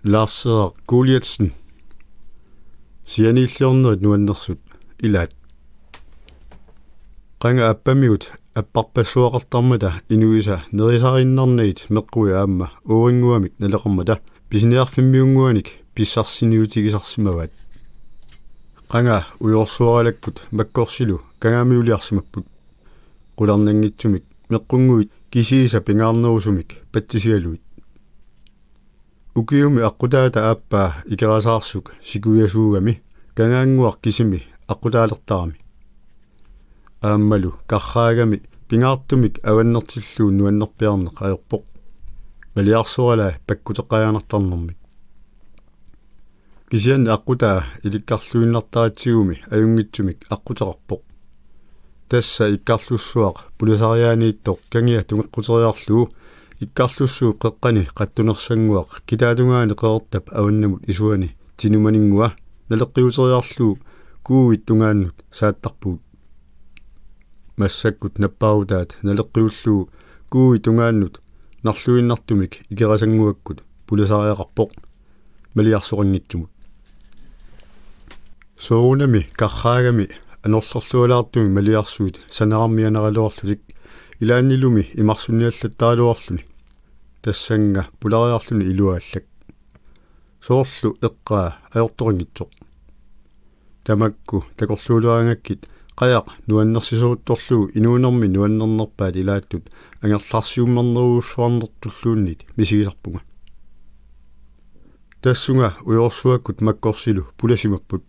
Lars Goliatsen sianillornerit nuannersut ilaat qanga appamiut apparpassuaqartarmata inuisa nerisarinnarniit meqqui aamma uuringuamik naleqarmata pisiniarfimmiunguanik pissarsinuutigisarsimavat qanga uyorsuaralakkut makkorsilu kangamiuliarsimapput qularnangitsumik meqqunguit kisiisa pingaarnerusumik pattisialuit ukiumi aqutaata aappaa ikerasaarsuk sikuyasuugami kangaanguaq kisimi aqutaalertarami aammalu karraagami pingaartumik avannertilluu nuannerpiarneq ajorpoq maliarsuarala pakkuteqajanartarnermik kisian aqutaa ilikkarluinnartaratigumi ajungitsumik aquteqarpoq tassa ikkarlussuaq pulisariaaniittoq kangia tungeqquteriarluu ikkarlussuu qeqqani qattunersanguaq kitaatungaani qeertap avannamut isuani tinumaningua naleqqiuteriarluu kuuvit tungaannut saattarpuut massakkut nappaarutaat naleqqiulluu kuuvit tungaannut narluinnartumik ikerasanguakkut pulisariaqarpoq maliarsoqanngittumut soorunami karraagami anorlorlualaartumi maliarsuut sanararmianeraluarlusik ilaannilumi imarsunniallattaaluarluni tassanga pulariarluni iluaallak soorlu eqqaa ajortoqangitsoq tamakku takorluuluangakkit qajaq nuannersisuuttorluu inuunermi nuannernerpaat ilaattut angerlarsiummerneruussuarnertulluunnit misigisarpunga tassunga uyorsuakkut makkorsilu pulasimapput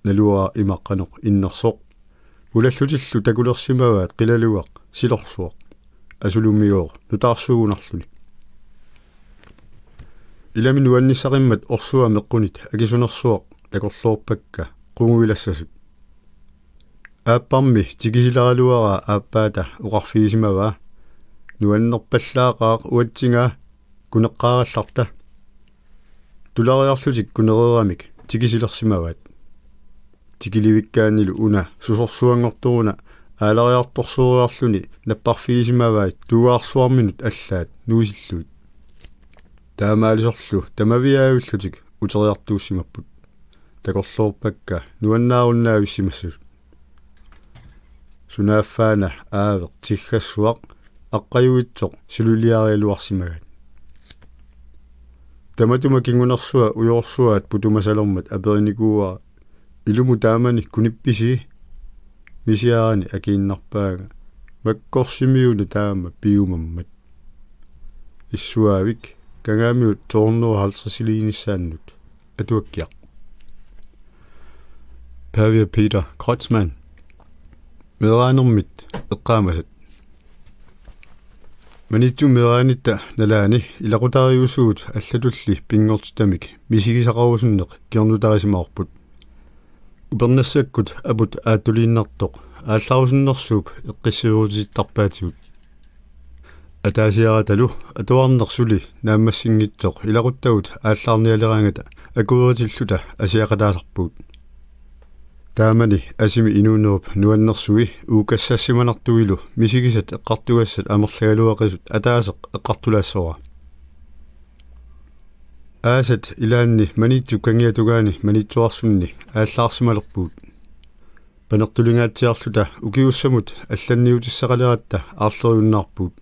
naluaa imaqqanoq innersoq ulallutillu takulersimavaat qilaluaq silorsuaq asulumiuor nutaarsuugunarluni ilami nuannissaqimmat orsua meqqunit akisunersuaq takorloorpakka qunguilassasut aapparmi tikisilaraluara aappaata uqarfiisimavaa nuannerpallaaqaaq uatsingaa kuneqqaarallarta tulariarlutik kunereeramik tikisilersimavaat tikilivikkaannilu una susorsuangorturuna aalariartorsuuriarluni napparfiisimavaat tuuaarsuarminut allaat nuusilluut taamaalisorlu tamaviaayullutik uteriartuussimapput takorloorpakka nuannaarunnaavissimassut sunaaffaana aaveq tiggassuaq aqqajuitsoq siluliarialuarsimagat tamatuma kingunersua uyorsuaat putumasalormat aperinikuua ilumu taamani kunippisi misiaarani akiinnarpaaga makkorsimiuna taama piumammat issuaavik kangaamiut 250 atuakkiaq Pavia Peter Kreutzmann medaanermit eqqaamasat manitsu medaanitta nalaani ilaqutariusuut allatulli pingortitamik misigisaqarusunneq kiernutarisimaqorput upernassakut aput aatuliinnartoq aallarusуннэрsuup eqqissiruutittarpaatigut ataasiaratalu atuarnersuli naammassingitsoq ilaquttagut aallarnialeraangata akueritilluta asiaqataasarpuut taamani asimi inuunerup nuannersui uukassassimanartuilu misigisat eqqartugassat amerlagaluaqisut ataaseq eqqartulaassora aasat ilaanni manitsu kangiatugaani manitsuarsunni aallarsimalerpuut panertulingaatsiarluta ukiussamut allanniutissaqaleratta aarleriunnaarpuut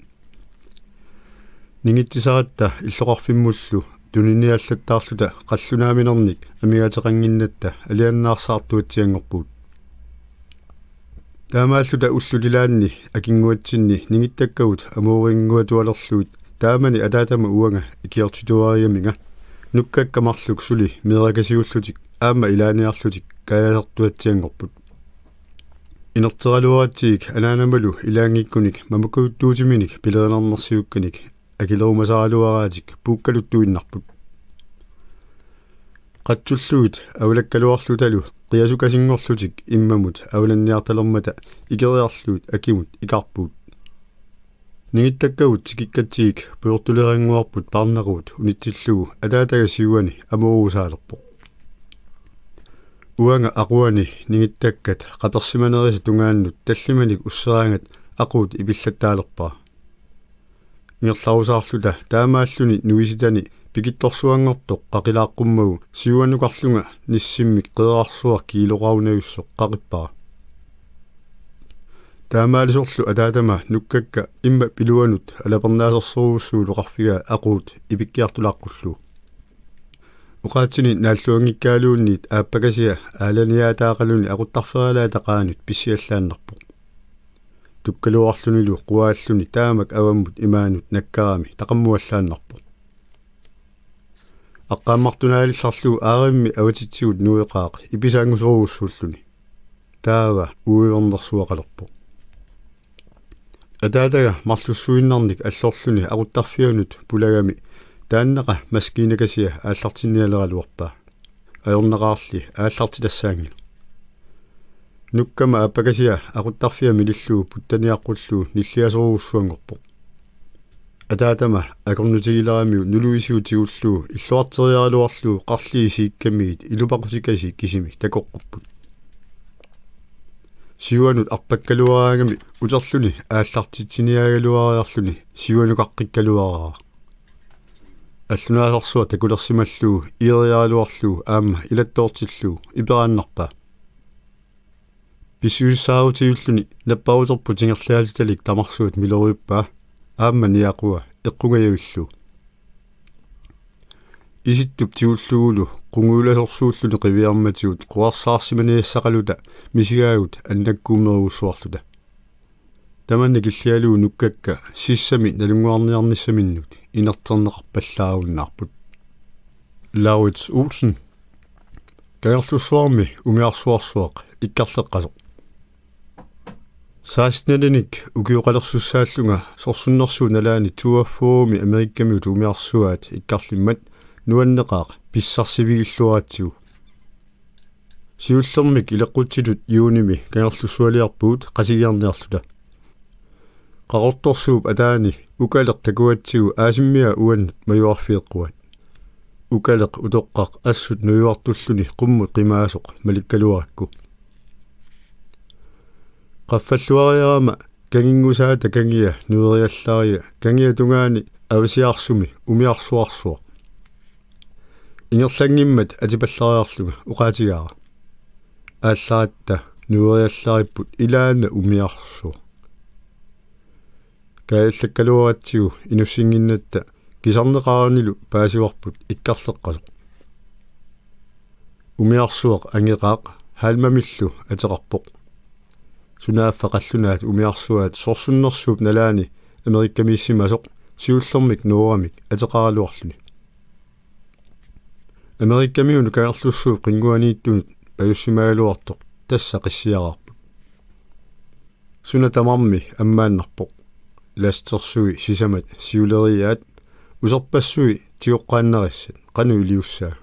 ningittisaratta illoqarfimmullu tuniniallattaarluta qallunaaminernik amigateqanginnatta aliannaarsaartuatsiangorpuut taamaalluta ullulilaanni akinguatsinni ningittakkagut amuuringuatualerluut taamani ataatama uanga ikiortituariaminga nukkakkamarluk suli mirakasiullutik aamma ilaaniarlutik kaayasertuatsiangorput inerteraluaratsiik anaanamalu ilaangikkunik mamakuttuutiminik pilerenernersiukkanik akilerumasaraluaraatik puukkaluttuinnarput qatsulluut aulakkaluarlutalu qiasukasingorlutik immamut aulanniartalermata ikeriarluut akimut ikarpuut ningittakkagut tikikkatsiik puyortuleranguarput parnaruut unitsillugu ataatagasiuani amuurusaalerpoq uanga aquani ningittakkat qapersimanerisa tungaannut tallimanik usseraangat aquut ipillattaalerpaa ingerlarusaarluta taamaalluni nuisitani пикитторсуангортоқ қақилааққуммагу сиуанукарлунга ниссиммик қеэрарсуар килораунависсоқ қақиппара таамаалисорлу атаатама нуккакка имма пилуанут алапернаасерсоруussuu лоқарфига ақуут ипиккиартулааққуллу уқаатсини нааллуангиккаалуунниит ааппакасиа ааланиаатаақалуни ақуттарфералаа тақаанут писсиаллааннарпоқ туккалуарлунилу қуааллуни таамак аваммут имаанут наккарами тақаммуаллааннарпоқ аққааммартунаалилларлу ааримми аватитсигут нуеқаақ иписаангусоруuссууллуни таава уиорнерсуақалерпоқ атаатага марлуссуиннарник аллорлуни aquttarfiunut пулагами тааннаqa маскинакасиа ааллартинниалералуарпаа аёрнеқарли ааллартилассаангил нуккама аппакасиа aquttarfia милиллуу путтаниаққуллуу ниллиасоруuссуангорпоқ атаатама акорнутигиларамиу нулуисиутигуллуу иллуартериаралуарлуу қарли исииккамигит илупақусикаси кисими такоққуппут сиуанут арпаккалуараангами утерлуни ааллартитсиниагалуариарлуни сиуанукаққиккалуараа аллунаасарсуа такулерсималлуу иериаралуарлуу аама илаттоортиллуу иперааннарпаа писуиссаарутигуллуни наппаутерпу тингерлаатиталик тамарсуут милеруиппаа аама ниақуа эққунгаявиллуу иситтуп тиуллугулу qunguulasорсууллуни qivиарматигут quarsaarsиманиассақалута мисигаагут аннаккуумеругуссуарлута таманна киллиалуу нуккакка сиссами налунгуарниарниссаминнут инертернеқарпаллаагуннаарпут Lauritz Olsen каерлуссуарми умиарсуарсуақ иккарлеққасоқ саастнелиник укиоқалерсуссааллунга сорсуннэрсуу налаани туаффууми америккамиут умиарсуаат иккарлиммат нуаннеқаақ писсарсивигиллуаатсигу сиуллермик илеққутсилут юуними каерлуссуалиарпуут қасигиарниарлута қақорторсууп атаани укалеқ такуатсигу аасиммиа уаннут маюарфиеққуат укалеқ утоққақ ассут нуюартуллуни қуммут қимаасоқ маликкалуаракку qaffalluariarama kangingusaata kangia nueriallaaria kangia tungaani avisiarsumi umiarsuarsuaq ingerlangimmat atipallariarluga uqaatigaara ааllaраатта nueriallaaripput ilaana umiarsuaq kaallakkaluaratsigu inussingиннатта кисарнеқарнилу паасиварпут иккарлеққасоқ умиарсуақ ангеқаақ хаалмамиллу атеқарпоқ сунааффақаллунаат умиарсуаат сорсуннэрсууп налаани америккамииссимасоқ сиуллермик нуурамик атеқаралуарлуни америккамиуну каерлуссууп қингуанииттунут паюссимагалуартоқ тасса қиссиараарпут суна тамарми аммааннарпоқ ластерсуи сисамат сиулериаат усерпассуи тиоққааннериссат қану илиуссаа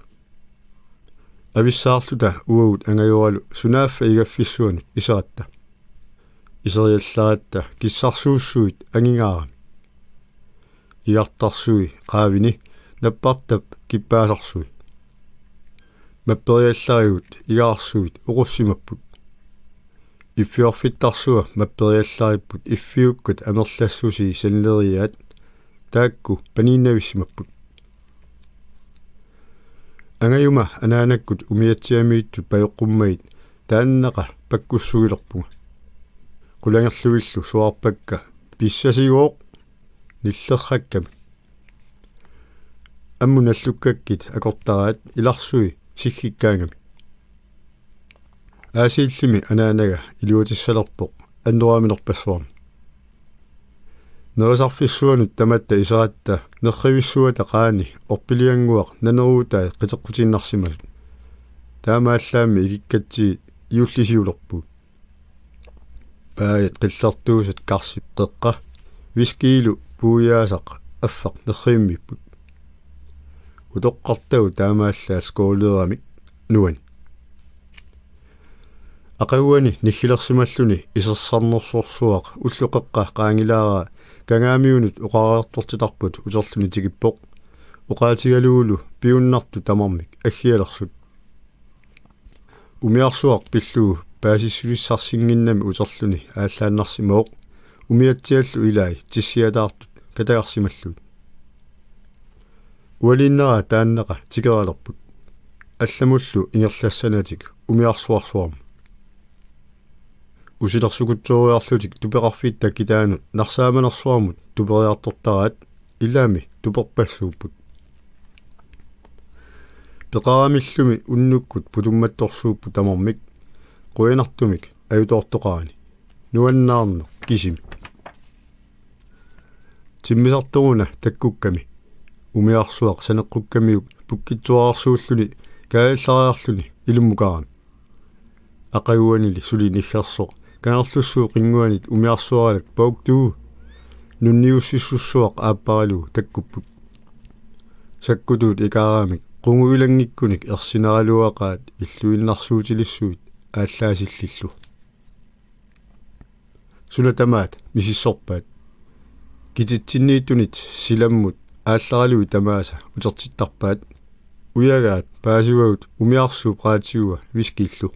ависсаарлута уагут ангаюралу сунааффа игаффиссуанут исератта исериалларатта киссарсууссуит ангингаарами иартарсуи qaavini наппартап киппаасарсуи маппериаллариут игаарсуит уқуссимаппут иффиорфиттарсуа маппериаллариппут иффиуккут амерлассуси санлериаат таакку панииннависсимаппут ангаюма анаанаккут умиатсиамииттут паёққуммаит тааннақа паккуссугилерпуга qulangерлуиллу суарпакка писсасигооқ ниллерракками аммуналлуккаккит акортараат иларсуи сиггиккаангами аасииллими анаанага илуутиссалерпоқ аннуааминерпассуарми нерисарфиссуанут таматта исератта нерривиссуата qaani орпилиангуақ нанеруутаа қитеққутиннарсимасут таамааллаами игиккатси иуллисиулерпут паят қиллартуусат карсип қеққа вискиилу пууяасақ аффақ нерриммиппут утоққартагу таамааллаа скоолерамик нуани ақауани ниггилерсималлуни исерсарнерсуарсуақ уллуқеққа qaangilaaraa кангаамиунут уқараартортитарпут утерлуни тигиппоқ уқаатигалуулу пиуннарту тамармик аггиалерсут умиарсуақ пиллуу паасиссулиссарсингиннами утерлуни ааллааннарсимаоқ умиатсиаллу илаи тиссиатаартут катагарсималлут уалииннера тааннеqa тикералерпут алламуллу ингерлассанатик умиарсуарсуарма усилерсукутсоориарлутик туперарфиит таккитаанут нарсааманерсуармут тупериартортараат илаами туперпассууппут пеқарамиллуми уннуккут путумматторсууппу тамармик қуинартумик аютоортоқарани нуаннаарне кисими тиммисарторуна таккукками умиарсуақ санеққуккамиук пуккитсуарсууллуни кааллариарлуни илуммукарами ақаюанили сули ниггерсоқ каарлуссуу қингуанит умиарсуаралак пауктуу нунниуссиссуссуақ ааппаралу таккуппут саккутуут икаарамик қунгуилангиккуник ерсинералуақаат иллуиннарсуутилиссуит ааллаасиллиллу сунатамаат мисиссорпаат кититсиннииттунит силаммут аалларалуи тамааса утертиттарпаат уягаат паасуагут умиарсуу праатиуа вискиллу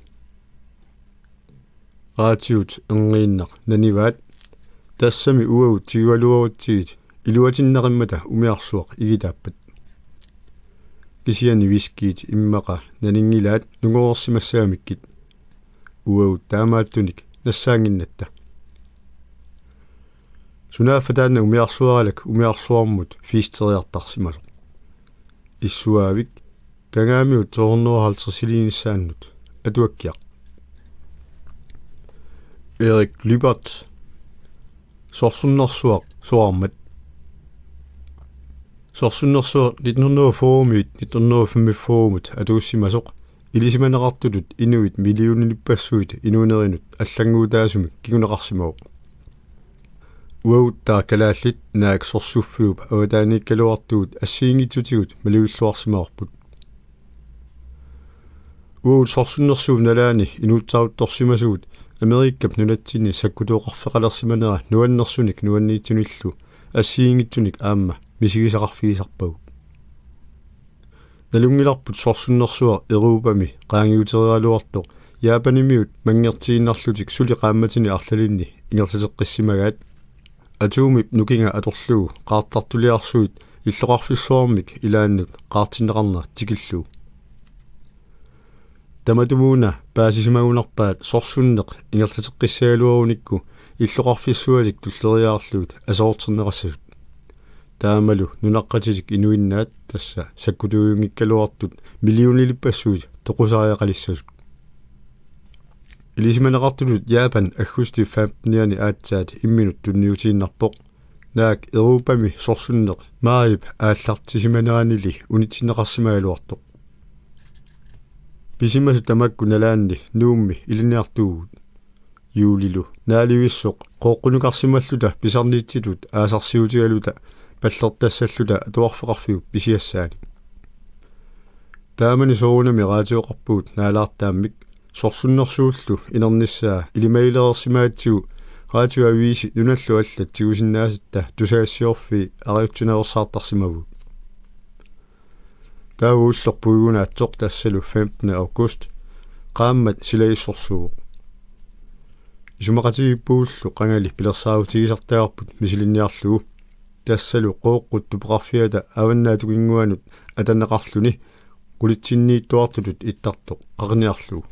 раатиут энгииннақ наниваат тассами уагут тигуалуарутсигит илуатиннеқиммата умиарсуақ игитааппат кисиани вискиит иммақа нанингилаат нугуорсимассаамиккит уагут таамааттуник нассаангиннатта сунааффатаанна умиарсуаралак умиарсуармут фистериартарсималу иссуаавик кангаамиут 250 силиниссааннут атуаккиақ Erik Lybert сорсуннэрсуақ суармат сорсуннэрсуа 1904-мит 1905-мит атууссимасоқ илисиманеқартулут инуит миллионилиппассуит инуунеринут аллангуутаасумик кигунеқарсимавоқ уаутаа калааллит наак сорсуффиуп аватааниккалуартуут ассиингитсутигут малиуллуарсимаорпут уут сорсуннэрсуум налаани инуутсаруттарсимасуут Америккап нулатсини саккутуоқарфеқалерсиманера нуаннерсуник нуанниитсуниллу ассиингитсуник аама мисигисақарфигисарпагу налунгиларпут сорсуннэрсуа Европами qaangiuterialuartoq яапанимиут мангертииннарлутик сули qaammatini арлалинни ингерсасеққиссимагаат атуумип нукинга аторлуу qaartartuliarsuit иллоқарфиссуармик илааннут qaartinneqarner tikilluu таматумуна паасисимагунарпаат сорсуннеқ ингерлатеққиссаалуаруникку иллоқарфиссуалик туллериаарлуут асоортернеқассасут таамалу нунаққатилик инуиннаат тасса саккутуюнгиккалуартут миллионилиппассуут тоқусариақалиссасут илисиманеқартулут яапан аггусти 15-ниани аатсаат имминут тунниутииннарпоқ наак Европами сорсуннеқ маип ааллартисиманеранили унитсинеқарсимагалуартоқ писимасу тамакку налаанни нуумми илиниартуугут юулилу нааливиссоқ қооққунукарсималлута писарниитсилут аасарсиутигалута паллертассаллута атуарфеқарфиуп писиассаани таамани соорунами раатиоқарпуут наалаартааммик сорсуннэрсууллу инерниссаа илимаилерерсимаатсигу раатиуавииси нуналлу аллат тигусиннаасатта тусаассиорфи ариутсинерерсаартарсимаву таавууллерпуигунаатсоқ тассалу 15 август qaammat silaissorsuuq исумақатигиппууллу қангали пилерсаавутигисартаарпут мисилинниарлугу тассалу қооққут тупеқарфиата аваннаатугингуанут атаннеқарлуни qulitsinniittuartulut ittарtoq qaqniarlugu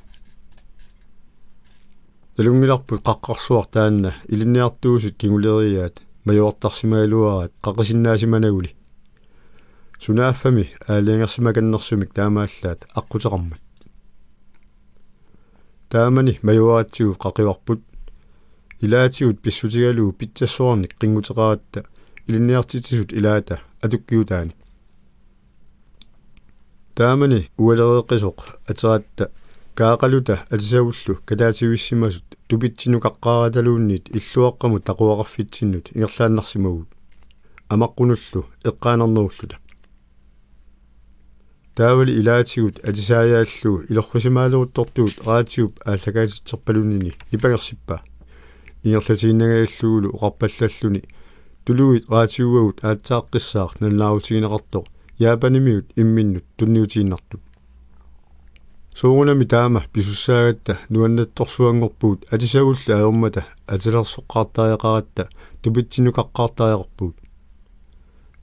талунгиларпут qaqqarsuar таанна илинниартуусут кигулериаат маюартарсимаалуараат qaqisиннаасиманагули сунааффами аалиангерсимаканнэрсумик таамааллаат аққутеқармат таамани маюаатсигу қақиварпут илаатигут писсутигалуу питсассуарник қингутеқаратта илинниартитисут илаата атуккиутаани таамани уалереққисоқ атератта каақалута атисавуллу катаативиссимасут тупитсинукаққаараталуунниит иллуаққаму тақуақарфитсиннут ингерлааннарсимагут амаққунуллу эққаанернеруллута таавали илаатигут атисааяаллуу илорхусимаалеруттортуут раатиуп ааллагаатитсерпалунини ипагерсиппаа ингерлатииннагааллуулу оқарпаллаллуни тулуит раатиуагут аатсааққиссаақ наллаарутигинеқартоқ яапанимиут имминнут тунниутииннартут соорунами таама писуссаагатта нуаннатторсуангорпуут атисагулла аермата атилерсоққартариақаратта тупитсинукаққартариақарпуут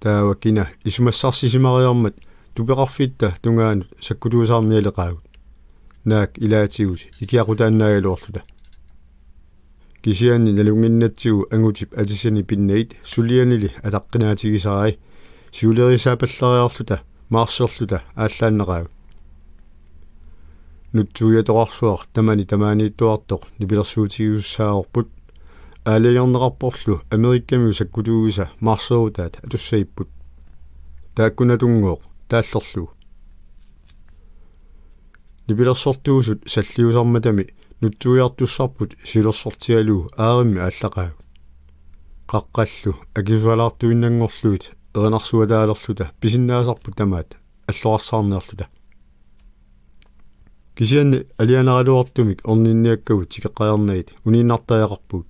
таавакина исумассарсисимариармат туперарфитта тунгаанут саккутуусаарниалеqaagut наак илаатигут икиақутааннаагалуарлута кисианни налунгиннатсигу ангутип атисани пиннаит сулианили атаққинаатигисарай сиулерисаапаллариарлута марсерлута ааллааннеqaagut нутсуяторарсуар тамани тамаанииттуартоқ нипилерсуутигиуссаарпут аалиарнеқарпорлу америкками саккутуугиса марсерутаат атуссаиппут тааккунатунгооқ тааллерлу нипилерсортуусут саллиусарматами нутсуиартуссарпут силерсортиалуу ааримми ааллақаагу қаққаллу акисуалаартуиннангорлуит эринарсуатаалерлута писиннаасарпут тамаат аллорарсаарнеерлута кисианни алианералуартумик орнинниаккагут тикеққаярнаит унииннартаяқарпут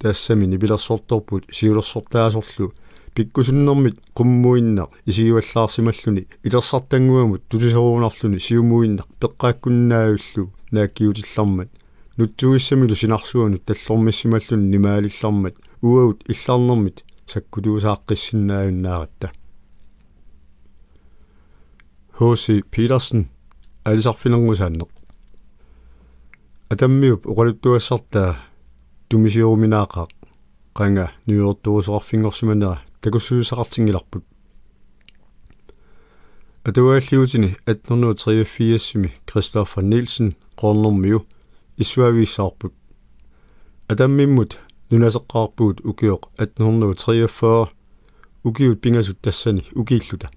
таассами нипилерсорторпут сиулерсортаасорлу пиккусуннэрмит қуммуиннақ исигиваллаарсималлуни илерсартангуамут тутисеруунарлуни сиумуиннақ пеққааккуннаагуллу нааккиутиллармат нутсуиссамилу синарсуанут таллормиссималлуни нимаалиллармат уаут иллаарнэрмит саккутуусааққиссиннааюннааратта H.C. Petersen алисарфинергусааннеқ атаммиуп оқалуттуассартаа тумисиоруминаақаа qanga ньюортуусоқарфингорсиманера такуссуусақартингиларпут атуааллиутини 1883-сими Christopher Nielsen qornermiu исуависсаарпут атаммиммут нунасеққарпуут укиоқ 1843 укиут пингасут тассани укииллута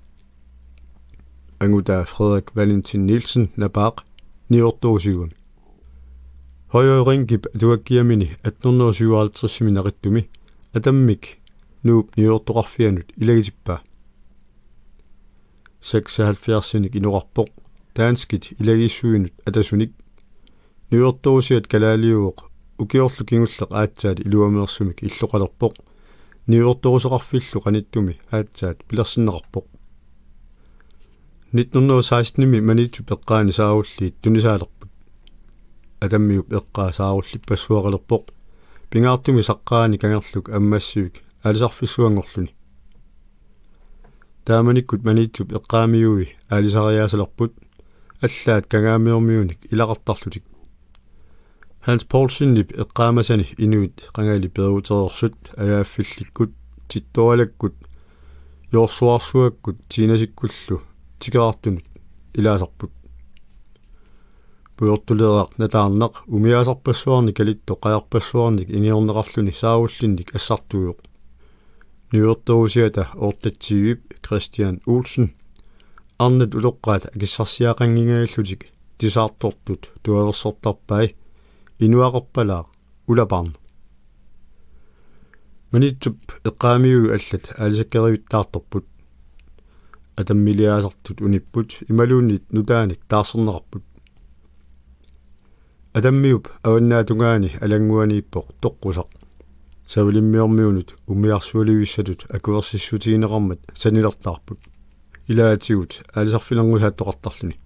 ангута Frederik Valentin Nielsen напаақ ньюортуусигуми højøringip atuakkiamini 1857 minarittumi atammik nuup niuortoqarfianut ilagitippa 76-sinik inuqarpoq taanskit ilagissuinut atasunik niuortorusiat kalaaliuoq ukiorlu kingulleq aatsaat iluameersumik illoqalerpoq niuortorusoqarfillu qanittumi aatsaat pilersinneqarpoq 1916-mi manitsu peqqaani saarulliit tunisaalerput атаммиуп эққаасааруллиппассуақалерпоқ пингаартуми саққаани кангерлук аммассивик алисарфиссуангорлуни тааманиккут маниитсуп эққаамиуи алисариаасалерпут аллаат кангаамиормиуник илақартарлутик Hans Poulsenнип эққаамасани инуит қангаали перуутерерсут алааффилликкут титторалаккут йорсуарсуаккут тинасиккуллу тикеартунут илаасарпут puyortuleeraq natаарneq umiaasarpassuarnik alitto qajarpassuarnik ingiorneqarluni saarullinnik assartuuq nyuertorusiata ortatsiivip Christian Olsen arnat uloqqaata akissarsiaqangingaillutik tisaartortut tuaversortarpai inuaqerpalaaq ulaparne manitsup eqqaamiugu allat aalisakkerivittaartorput atammiliaasartut unipput imaluunit nutaanik taarserneqarput атаммиуп аваннаатунгаани алангуанииппоқ тоққусақ савилиммиормиунут умиарсуаливиссатут акуерсиссутигинеқармат санилертаарпут илаатигут аалисарфилангусааттоқартарлуни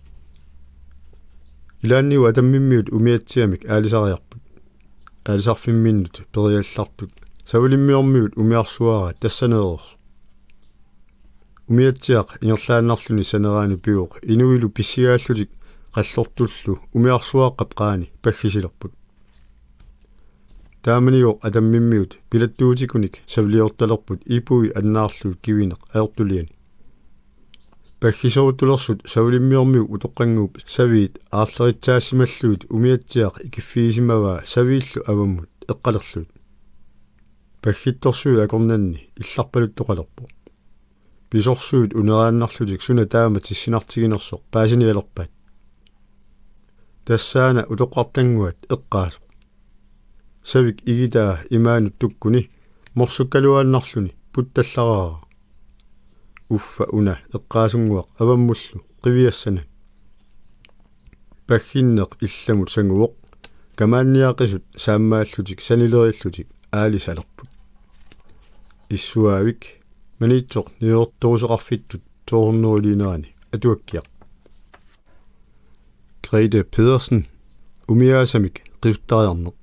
илаанниу атаммиммиут умиатсиамик аалисариарпут аалисарфимминнут периаллартут савилиммиормиут умиарсуара тассанеерс умиатсиақ ингерлааннарлуни санераану пиуқ инуилу писсигааллутик qalлортуллу умиарсуааққап qaani паггисилерпут тааманиоқ атаммиммиут пилаттуутикуник савлиорталерпут ипуи аннаарлуут кивинеқ аертулиани паггисоруттулерсут савлиммиормиу утоққангууп савиит аарлеритсаассималлуут умиатсиақ икиффиисимаваа савииллу аваммут эққалерлуут паггитторсуи акорнанни илларпалуттоқалерпо писорсуут унерааннарлутик суна таама тиссинартигинерсоқ паасиниалерпаат тассаана утоқартангуат эққаасо савик игитаа имаанут туккуни морсуккалуааннарлуни путталлараа уффа уна эққаасунгуақ аваммуллу қивиассана паггиннеқ илламут сангуоқ камаанниақисут сааммааллутик санилериллутик аалисалерпут иссуаавик манитсоқ ниортуусеқарфиттут тоорнуулинерани атуаккиақ Grete Pedersen umiaasamik qiftaariarneq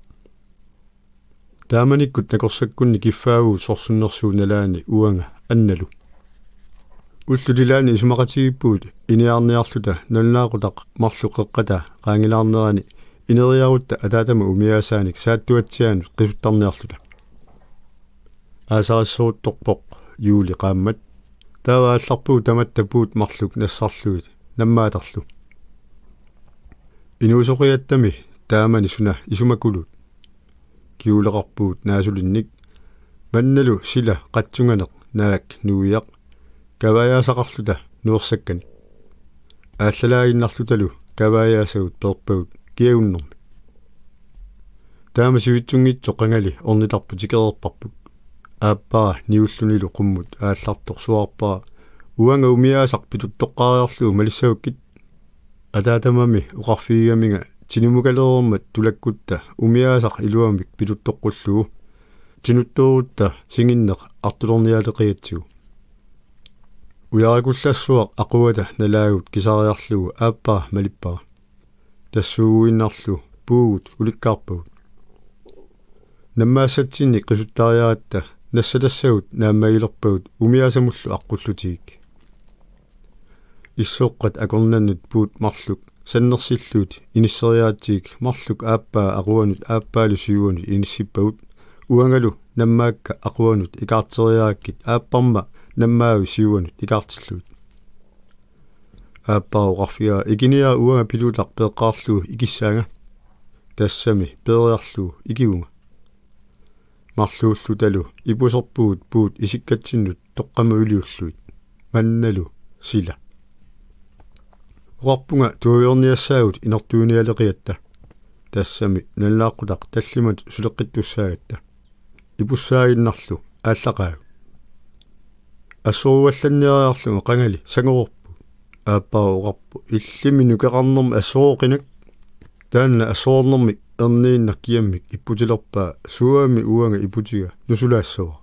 taamanikkut nakorsakkunni kiffaagu sorsunnersuunalaani uanga annalu уллулилаани исумақатигиппуут иниарниарлута налнаақутақ марлуқеққата qaangilaarnerani инериарутта атаатама умиаасааник сааттуатсианут қисуттарниарлута аасариссуутторпоқ юули qaammat тааваалларпуу таматтапуут марлук нассарлуит наммаатарлу инуусоқиаттами таамани суна исумакулут киулеқарпуут наасулинник манналу сила қатсунганеқ наак нуиақ каваяасақарлута нуерсаккани ааллалаагиннарлуталу каваяасагут перпагут киагуннэрми таама сивитсунгитсо қангали орниларпу тикерерпарпут ааппара ниуллунилу қуммут ааллартор суарпара уанга умиаасақ питуттоққариарлуу малиссагуккит атаатамами уқарфигаминга тинумукалерермат тулаккутта умиаасақ илуамик питуттоққуллугу тинуттуурутта сигиннеқ артулорниалеқиатсигу уяракуллассуақ ақуата налаагут кисариарлугу ааппара малиппара тассууиннарлу пуугут уликкаарпагут наммаассатсинни қисуттариаратта нассалассагут нааммагилерпагут умиасамуллу аққуллутигик иссооққат акорнаннут пуут марлук саннерсиллуут иниссериаатигик марлук ааппаа aquanут ааппаалу сиуанут иниссиппагут уангалу наммаакка aquanут икаартериааккит ааппарма наммаави сиуанут икаартиллуут ааппаа уқарфиа икиниа уанга пилуулар пеэққаарлуу икиссаага тассами пеэриарлуу икиунга марлууллуталу ипусерпуут пуут исиккатсиннут тоққамавилиуллуит манналу сила уарпунга туавиорниассаагут инертууниалеқиатта тассами наллааққутақ таллимат сулеққиттуссаагатта ипуссаагиннарлу ааллақаагу ассууалланниариарлуга қангали сангорпу ааппаа уқарпу иллими нукеқарнерми ассуоқинак таанна ассуорнерми эрнииннақ киаммик иппутилерпаа суами уанга ипутига нусулаассава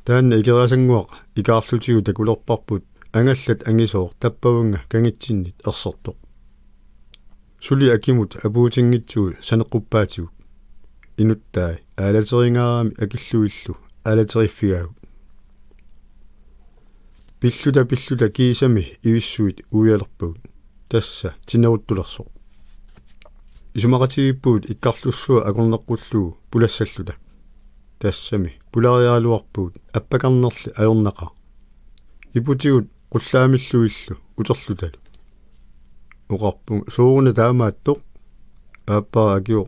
таанна икерасангуақ икаарлутигу такулерпарпут ангаллат ангисоор таппавунга кангитсиннит ерсэртоқ сули акимут апуутингитсуул санеққуппаатигу инуттаи аалатерингаарами акиллуиллу аалатериффигаагу пиллута киисами ивиссуит уиалерпагут тасса тинеруттулерсоо исумақатигиппуут иккарлуссуа акорнеққуллуу пулассаллута тассами пулариаалуарпуут аппакарнерли аёрнақа ипутигут qullaamilluillu utерлуталу уқарпу сууруна таамааттоқ ааппаа акио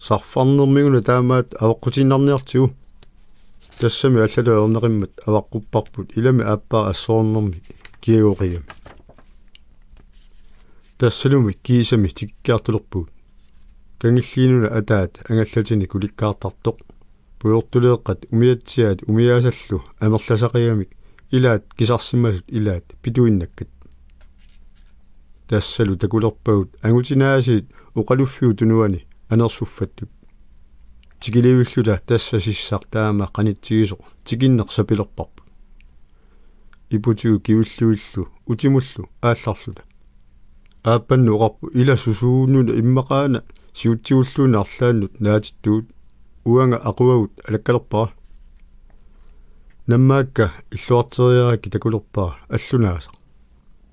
сарфарнермигуна таамаат аваққутиннарниартигу тассами аллалу ернеқиммат аваққуппарпут илами ааппаа ассоорнерми киагоқигами тассалуми киисами тиккаартулерпуут кангиллиинуна атаат ангаллатини куликкаартартоқ пуйортулеэққат умиатсиаат умиаасаллу амерласақиамик илаат кисарсимасут илаат питуиннаккат тассалу такулерпагут ангутинаасиит уқалуффиу тунуани анерсуффаттут тикиливиллута тасса сиссар таама қанитсигисоқ тикиннеқ сапилерпарпу ипутигу кивиллуиллу утимуллу аалларлута ааппанну уқарпу ила сусууннуна иммақаана сиутсигуллуна арлааннут наатиттуут уанга ақуагут алаккалерпара наммаакка иллуартериаракки такулерпара аллунаасақ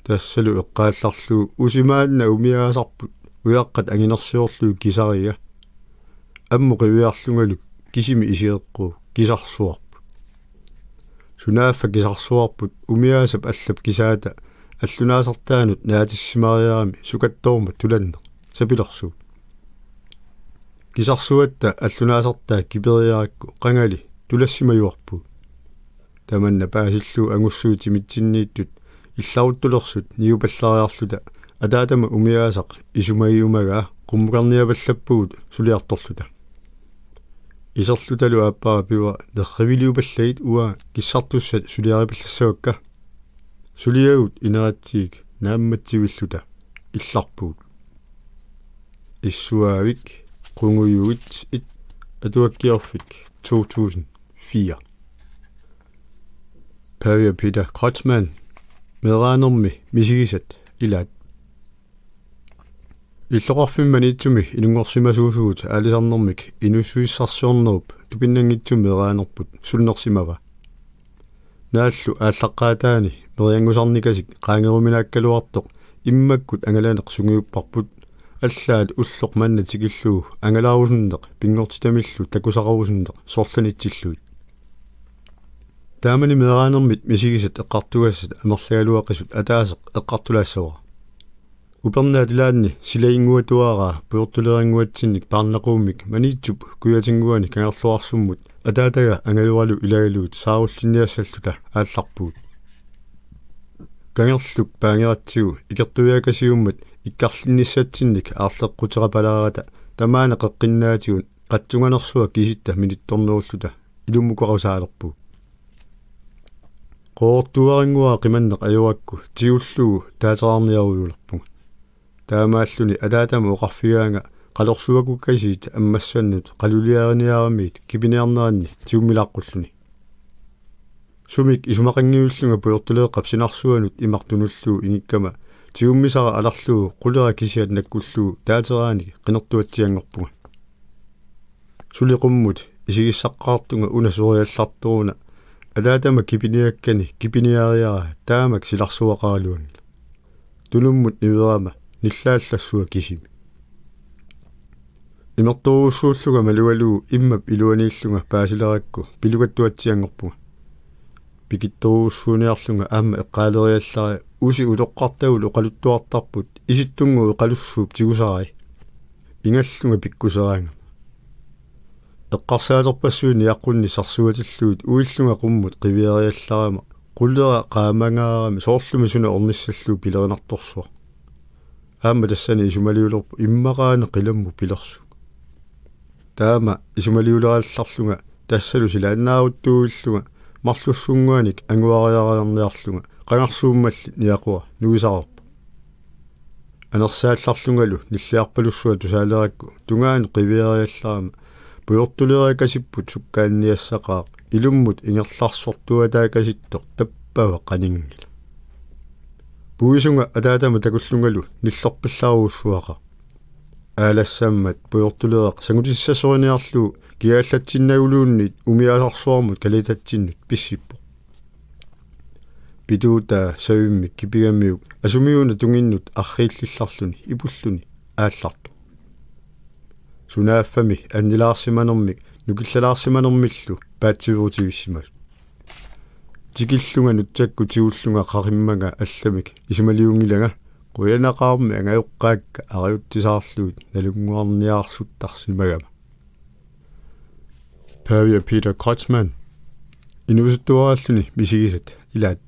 тассалу эққаалларлуу усимаанна умиаасарпут уяққат ангинерсиорлуу кисария амму қивиарлунгалу кисими исиеққу кисарсуарпу сунааффа кисарсуарпут умиаасап аллап кисаата аллунаасартаанут наатиссимариарами сукатторма туланне сапилерсуу кисарсуатта аллунаасартаа кипериаракку қангали тулассимаюарпу таманна паасиллуу ангуссуути митсиннииттут илларуттулерсут ниупаллариарлута атаатама умиаасақ исумагиумагаа qummukarniapallappugut suliartorluta isерlutalu aappaa piwa nerriviliupalлагит уа киссартуссат сулиарипаллассавакка сулиагут инератсиик наамматсивиллута илларпуут иссуаавик qungujuit it atuakkiorfik 2004 Perry Peter Kreutzmann medraanermi misigisat ilaat иллоқарфимманитсуми илунгорсимасуусуут аалисарнэрмик инусуиссарсуорнеруп тупиннангитсум медрааnerput сулнерсимава naallu ааllaqqaataani meriangusarnikasik qaangeruminaakkaluartoq immakkut angalaaneq sungiupparput аллаат уллоқ манна тикиллуу ангалаарусуннеқ пингортитамиллу такусақарусуннеқ сорланитсиллуит таамани мераанермит мисигисат эққартугассат амерлагалуаққисут атаасеқ эққартулаассава упернаатилаанни силаингуатуараа пуйортулерангуатсинник парнақууммик маниитсуп куятингуани кангерлуарсуммут атаатага ангаюралу илагалуут сааруллинниассаллута аалларпуут кангерлук паангератсигу икертуяакасиуммат иккарлинниссатсинник аарлеққутерапалаарата тамаана қеққиннаатигун қатсунганерсуа киситта минитторнеруллута илуммукарусаалерпу qoortuaringua qimanneq ajurакку тиуллугу таатераарниаруйулерпуга таамааллуни алаатама оқарфигаанга қалорсуакуккасиит аммассаннут қалулиаариниарамиит кипиниарнеранни тиуммилааққуллуни сумик исумақангиуллунга пуйортулеэққап синарсуанут имартунуллуу ингиккама тиуммисара аларлугу қулера кисиат наккуллугу таатерааник қинертуатсиангорпуга сулиқуммут исигиссаққаартунга унасуриалларторуна алаатама кипиниаккани кипиниариара таамак силарсуақаралуангила тунуммут ниверама ниллааллассуа кисими имерторуссууллуга малуалуу иммап илуанииллунга паасилеракку пилугаттуатсиангорпуга пикитторуссууниарлунга аама эққаалериаллари уси улоққартагул оқалуттуартарпут иситтунгу эқалуссууп тигусари ингаллунга пиккусераанга эққарсаатерпассуини яққунни сарсуатиллуут уиллунга қуммут қивиариалларама қуллера qaamangаарами соорлуми суна орниссаллуу пилеринарторсуа аама тассани исумалиулерпу иммақаане қиламму пилерсу таама исумалиулералларлунга тассалу силааннааруттууиллунга марлуссунгуаник ангуариариарниарлунга қангарсууммалли ниақуа нуисарерпу анерсаалларлунгалу ниллиарпалуссуа тусаалеракку тунгаани қивиариалларама пуйортулеракасиппут суккаанниассақаа илуммут ингерларсортуатаакаситтоқ таппава қанингила пуисунга атаатама такуллунгалу ниллорпиллааруussуаqa аалассааммат пуйортулеақ сангутиссасориниарлуу киааллатсиннагулууннит умиасарсуармут калитатсиннут писсиппо питуута савиммик кипигаммиук асумиуна тунгиннут аррииллилларлуни ипуллуни аалларту сунааффами аннилаарсиманермик нукиллалаарсиманермиллу паатсивуутивиссимас тикиллунга нутсакку тиуллунга qarimmaga алламик исумалиунгилага quyanaqaarmi angayuqqaakka ariuttисаарлуут налунгуарниаарсуттарсимагама Pavia Peter Kotzmann инусуттуааллуни мисигисат илаат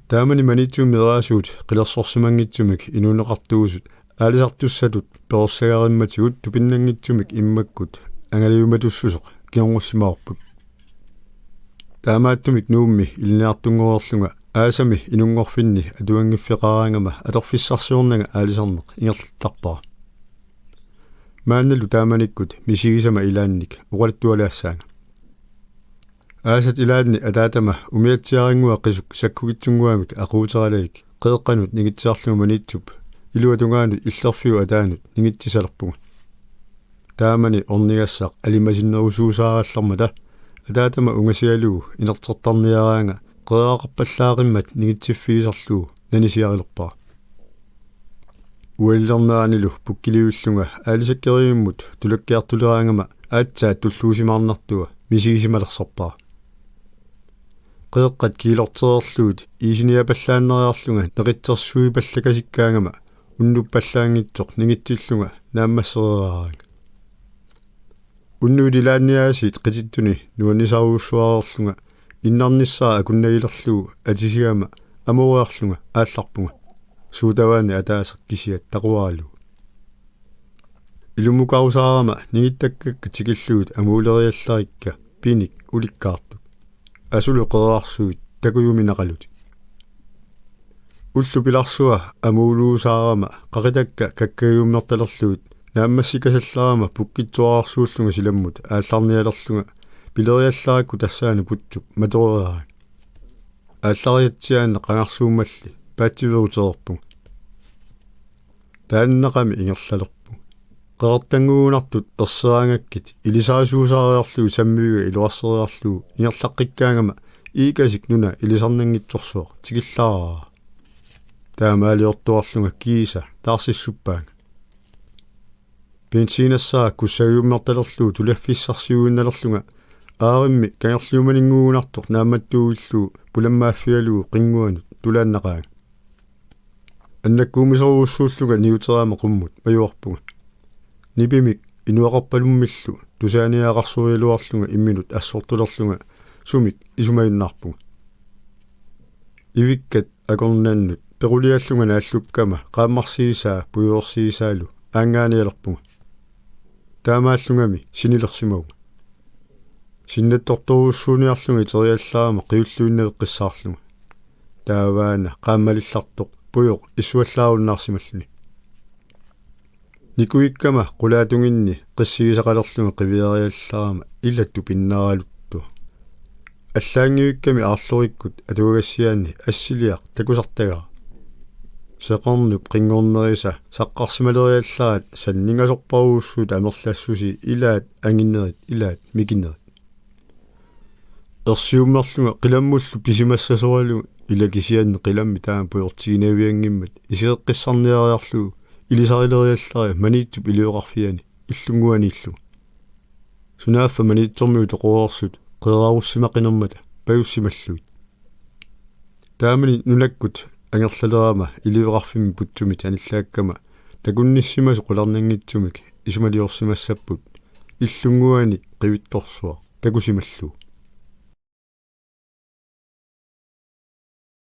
таамани манитсуу мераасуут qilерсорсимангитсумик инунеқартуусут аалисартуссатут персагаримматигут тупиннангитсумик иммаккут ангалиуматуссусоқ киорнуссимаарпут таамааттумик нуумми илниартунгуорлунга аасами инунгорфинни атуангиффеқараангама аторфиссарсиорнага аалисарнеқ ингерлартарпара маанналу тааманиккут мисигисама илаанник уқалаттуалаассаанга аасат илаанни атаатама умиатсиарингуа қисук саккугитсунгуамик aquuтералаик қеэққанут нигитсаарлугу манитсуп илуатунгаанут иллерфиу атаанут нингитсисалерпуга таамани орнигассаақ алимасиннерусуусаараллармата атаатама унгасиалугу инертертарниараанга qeaqarpallaarimmat nigitsiffiisarlugu nanisiarilерпаа уиллернаанилу пуккилиуллунга аалисаккериуммут тулаккиартулераангама аатсаа туллуусимаарнартуа мисигисималерсарпаа qeqqat kiilorteerluut iisiniapallaaneриарлунга неқитсерсуи паллакасиккаангама уннуппаллаангитсоқ нигитсиллунга нааммассериараанга уннуилилаанниаасит qitittuni нуанисаруussуареерлунга иннарниссаа акуннагилерлугу атисигама амуриарлунга аалларпунга суутаваани атаасеқ кисиат тақуаалугу илумукарусаарама нигиттаккакка тикиллуут амуулериалларикка пиник уликкаарту асулу qeqaarsuit такуюминақалут уллу пиларсуа амуулуусаарама қақитакка каккаюммерталерлуут нааммассикасалларама пуккитсуарсууллунга силаммут аалларниалерлунга пилериалларакку тассаани путсуп материараан ааллариатсиаанна қангарсуумалли паатсиверутерерпунга тааннақами ингерлалерпу qeqertangуунартут ерсераангаккит илисаасуусаариарлугу саммиуга илуарсериарлугу ингерлаққиккаангама iikasik nuna ilisarnangitsorsuoq tigillaaraa taamaaliortuarlunga kiisa taarsissuppaanga bensiinassaa kussagiummertalerluu tulaffissarsiuinnalerlunga aarimmi kangerliumaninguunartoq naammattuugilluu pulammaaffialuu qinguanut tulaannaqaanga аннаккуумисоруuссууллуга ниутераама qumмут маюарпуга нипимик инуақарпалуммиллу тусааниаақарсуриалуарлунга имминут ассортулерлунга сумик исумаюннаарпуга ивиккат акорнааннут перулиаллунга нааллуккама qaammarsiisaa pujuorsiisaalu аангааниалерпуга таамааллунгами синилерсимауга синнатторторуuссууниарлунга итериаллаарама қиуллуиннавеққиссаарлунга тааваана qaammalillартоқ pujuq исsuallaarunnаарсималлуни никуиккама qulaatungинни qissigisaqalerlunga qiviariallаарama иллатту пиннаралутту аллаангивикками аарлориккут атугагассиаанни ассилиақ такусартагара сеқорнуп қингорнериса саққарсималериаллаат саннингасорпаруuссуут амерлассуси илаат ангиннерит илаат микинерит ерсиуммерлунга қиламмуллу писимассасоралу илагисианни қиламми таама пуйортигинавиангиммат исеэққиссарниариарлуу илисарилериаллари маниитсуп илиоқарфиани иллунгуанииллу сунааффа маниитсормиу тоқуорсут қеэрааруссимақинермата паюссималлуит таамани нунаккут ангерлалерама илиоқарфимми путсумит аниллааккама такунниссимасу қуларнангитсумик исумалиорсимассаппут иллунгуани қивитторсуа такусималлу